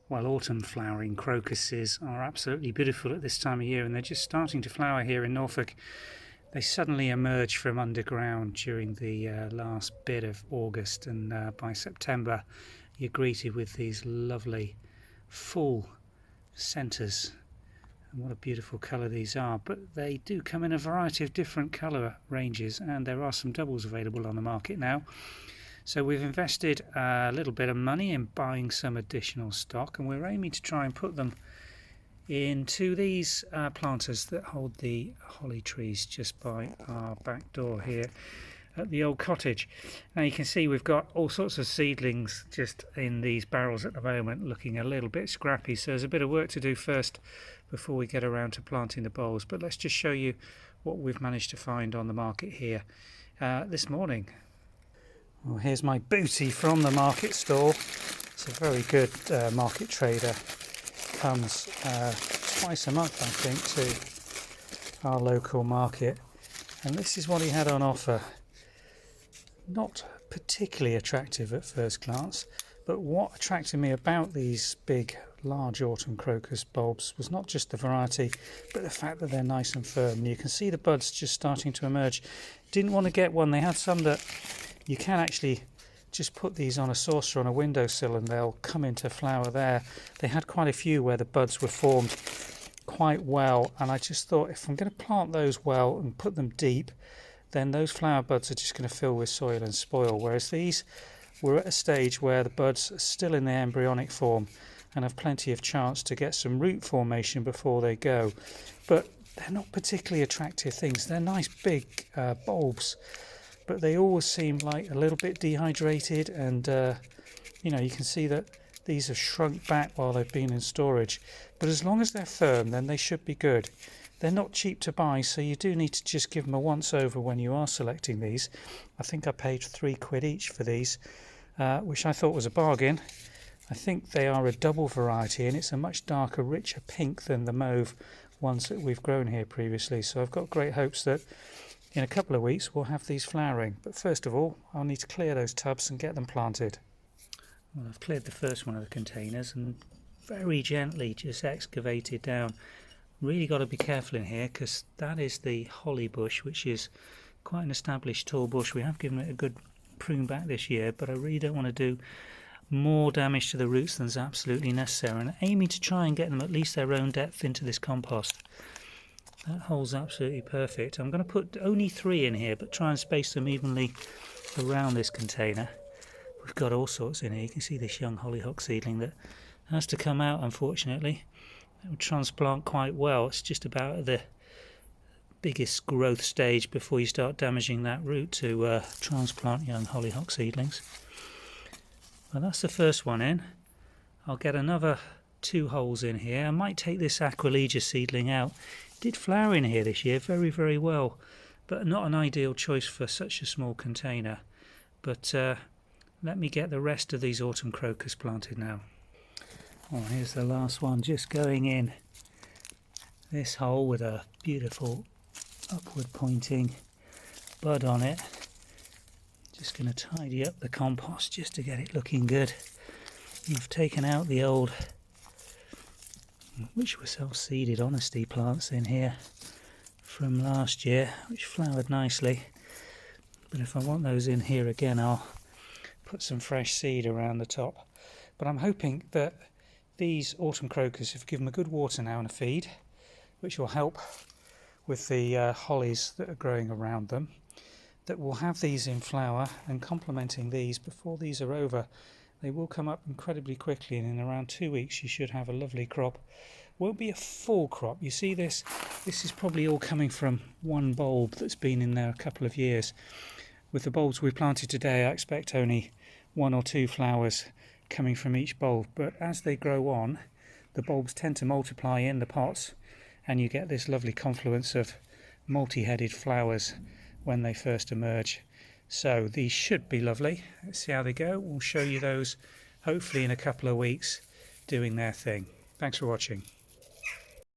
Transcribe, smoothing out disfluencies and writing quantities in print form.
Well, autumn flowering crocuses are absolutely beautiful at this time of year, and they're just starting to flower here in Norfolk. They suddenly emerge from underground during the last bit of August, and by September you're greeted with these lovely full centres. And what a beautiful colour these are, but they do come in a variety of different colour ranges, and there are some doubles available on the market now. So we've invested a little bit of money in buying some additional stock, and we're aiming to try and put them into these planters that hold the holly trees just by our back door here at the old cottage. Now you can see we've got all sorts of seedlings just in these barrels at the moment, looking a little bit scrappy, so there's a bit of work to do first before we get around to planting the bulbs. But let's just show you what we've managed to find on the market here this morning. Well, here's my booty from the market stall. It's a very good market trader. Comes twice a month, I think, to our local market. And this is what he had on offer. Not particularly attractive at first glance, but what attracted me about these big, large autumn crocus bulbs was not just the variety, but the fact that they're nice and firm. You can see the buds just starting to emerge. Didn't want to get one. They had some that you can actually just put these on a saucer on a windowsill and they'll come into flower there. They had quite a few where the buds were formed quite well, and I just thought if I'm going to plant those well and put them deep, then those flower buds are just going to fill with soil and spoil, whereas these were at a stage where the buds are still in their embryonic form and have plenty of chance to get some root formation before they go. But they're not particularly attractive things. They're nice big bulbs, but they always seem like a little bit dehydrated, and you know, you can see that these have shrunk back while they've been in storage. But as long as they're firm, then they should be good. They're not cheap to buy, so you do need to just give them a once over when you are selecting these. I think I paid £3 each for these, which I thought was a bargain. I think they are a double variety, and it's a much darker, richer pink than the mauve ones that we've grown here previously. So I've got great hopes that in a couple of weeks we'll have these flowering. But first of all, I'll need to clear those tubs and get them planted. Well, I've cleared the first one of the containers and very gently just excavated down. Really got to be careful in here, because that is the holly bush, which is quite an established tall bush. We have given it a good prune back this year, but I really don't want to do more damage to the roots than is absolutely necessary, and aiming to try and get them at least their own depth into this compost. That hole's absolutely perfect. I'm going to put only 3 in here, but try and space them evenly around this container. We've got all sorts in here. You can see this young hollyhock seedling that has to come out, unfortunately. It would transplant quite well. It's just about at the biggest growth stage before you start damaging that root to transplant young hollyhock seedlings. Well, that's the first one in. I'll get another 2 holes in here. I might take this Aquilegia seedling out. It did flower in here this year very, very well, but not an ideal choice for such a small container. But let me get the rest of these autumn crocus planted now. Well, here's the last one just going in this hole with a beautiful upward pointing bud on it. Just going to tidy up the compost just to get it looking good. I've taken out the old, which were self-seeded honesty plants in here from last year, which flowered nicely. But if I want those in here again, I'll put some fresh seed around the top. But I'm hoping that these autumn crocus, if you give them a good water now and a feed, which will help with the hollies that are growing around them, that will have these in flower, and complementing these before these are over. They will come up incredibly quickly, and in around 2 weeks you should have a lovely crop. Won't be a full crop. You see this is probably all coming from one bulb that's been in there a couple of years. With the bulbs we planted today, I expect only 1 or 2 flowers coming from each bulb, but as they grow on, the bulbs tend to multiply in the pots, and you get this lovely confluence of multi-headed flowers when they first emerge. So these should be lovely. Let's see how they go. We'll show you those hopefully in a couple of weeks doing their thing. Thanks for watching.